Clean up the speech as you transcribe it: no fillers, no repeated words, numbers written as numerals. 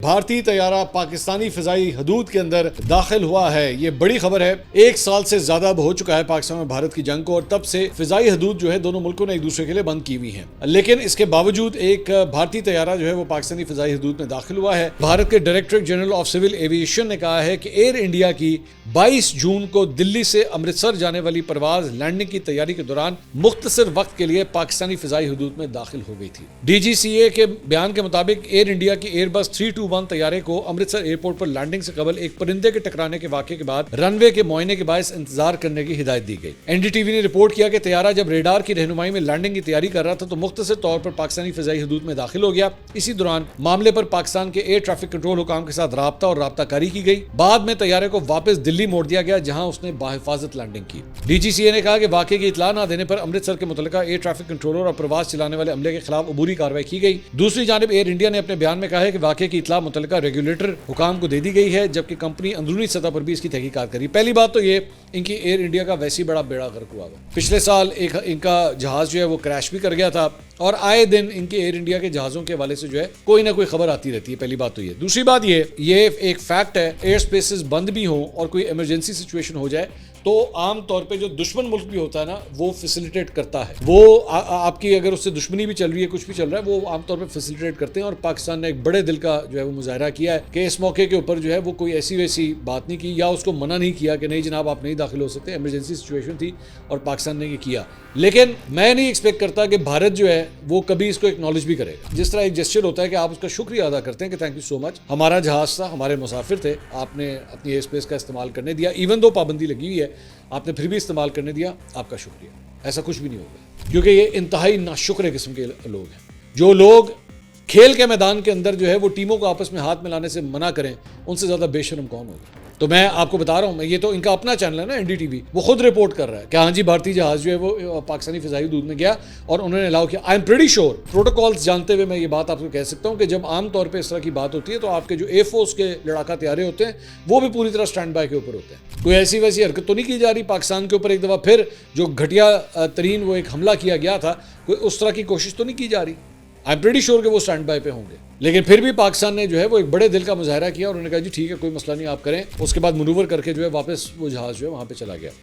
भारतीय तैयारा पाकिस्तानी फिजाई हदूद के अंदर दाखिल हुआ है। ये बड़ी खबर है। एक साल से ज्यादा हो चुका है पाकिस्तान में भारत की जंग को, और तब से फिजाई हदूद जो है दोनों मुल्कों ने एक दूसरे के लिए बंद की हुई है। लेकिन इसके बावजूद एक भारतीय तैयारा जो है वो पाकिस्तानी फिजाई हदूद में दाखिल हुआ है। भारत के director general of civil aviation ने कहा है कि एयर इंडिया की 22 जून को दिल्ली से अमृतसर जाने वाली परवाज लैंडिंग की तैयारी के दौरान मुख्तसर वक्त के लिए पाकिस्तानी फिजाई हदूद में दाखिल हो गई थी। DGCA के बयान के मुताबिक एयर इंडिया की एयरबस 321 तैयारे को अमृतसर एयरपोर्ट पर लैंडिंग से कबल एक परिंदे के टकराने के वाकये के बाद रनवे के मुआयने के बायस इंतजार करने की हिदायत दी गई। NDTV ने रिपोर्ट किया कि तैयारा जब रेडार की रहनुमाई में लैंडिंग की तैयारी कर रहा था तो मुख्तसर तौर पर पाकिस्तानी फिजाई हदूद में दाखिल हो गया। इसी दौरान मामले पर पाकिस्तान के एयर ट्रैफिक कंट्रोल हुकाम के साथ राब्ता और राब्ताकारी की गई। बाद में तैयारे को वापस दिल्ली मोड़ दिया गया, जहां उसने बाहिफाजत लैंडिंग की। DGCA ने कहा कि वाकये की इतला न देने पर अमृतसर के मुतल्लिका एयर ट्रैफिक कंट्रोलर और प्रवास चलाने वाले अमले के खिलाफ अबूरी कार्रवाई की गई। दूसरी जानिब एयर इंडिया ने अपने बयान में कहा है कि वाकये की इतला मुतल्लिका रेगुलेटर हुकाम को दे दी गई है, जबकि कंपनी अंदरूनी सतह पर भी इसकी तहकीकात करी। पहली बात तो ये, इनकी एयर इंडिया का वैसे ही बड़ा बेड़ा गर्क हुआ था। पिछले साल इनका जहाज जो है वो क्रैश भी कर गया था, और आए दिन इनके एयर इंडिया के जहाजों के हवाले से जो है कोई ना कोई खबर आती रहती है। पहली बात तो ये। दूसरी बात ये एक फैक्ट है, एयर स्पेसेस बंद भी हों और कोई इमरजेंसी सिचुएशन हो जाए तो आम तौर पे जो दुश्मन मुल्क भी होता है ना, वो फैसिलिटेट करता है। वो आपकी अगर उससे दुश्मनी भी चल रही है, कुछ भी चल रहा है, वो आमतौर पे फैसिलिटेट करते हैं। और पाकिस्तान ने एक बड़े दिल का जो है वो मुजाहरा किया है कि इस मौके के ऊपर जो है वो कोई ऐसी वैसी बात नहीं की, या उसको मना नहीं किया कि नहीं जनाब आप नहीं दाखिल हो सकते, इमरजेंसी सिचुएशन थी और पाकिस्तान ने ये किया। लेकिन मैं नहीं एक्सपेक्ट करता कि भारत जो है वो कभी इसको एक्नॉलेज भी करेगा। जिस तरह एक जेस्चर होता है कि आप उसका शुक्रिया अदा करते हैं कि थैंक यू सो मच, हमारा जहाज था, हमारे मुसाफिर थे, आपने अपनी एयर स्पेस का इस्तेमाल करने दिया, इवन दो पाबंदी लगी हुई है, आपने फिर भी इस्तेमाल करने दिया, आपका शुक्रिया। ऐसा कुछ भी नहीं होगा, क्योंकि ये इंतहाई नाशुक्र किस्म के लोग हैं। जो लोग खेल के मैदान के अंदर जो है वो टीमों को आपस में हाथ मिलाने से मना करें, उनसे ज़्यादा बेशर्म कौन होगा। तो मैं आपको बता रहा हूँ, ये तो इनका अपना चैनल है ना NDTV, वो खुद रिपोर्ट कर रहा है कि हाँ जी भारतीय जहाज जो है वो पाकिस्तानी फिजाई हदूद में गया और उन्होंने अलाउ किया। I am pretty sure, protocols जानते हुए मैं ये बात आपको कह सकता हूँ कि जब आमतौर पर इस तरह की बात होती है तो आपके जो एयरफोर्स के लड़ाका तैयारे होते हैं वो भी पूरी तरह स्टैंड बाय के ऊपर होते हैं। कोई ऐसी वैसी हरकत तो नहीं की जा रही पाकिस्तान के ऊपर। एक दफ़ा फिर जो घटिया तरीन वो एक हमला किया गया था, कोई उस तरह की कोशिश तो नहीं की जा रही। आई एम प्रीटी श्योर कि वो स्टैंड बाय पे होंगे। लेकिन फिर भी पाकिस्तान ने जो है वो एक बड़े दिल का मुजाहरा किया और उन्होंने कहा जी ठीक है कोई मसला नहीं, आप करें। उसके बाद मनूवर करके जो है वापस वो जहाज जो है वहाँ पे चला गया।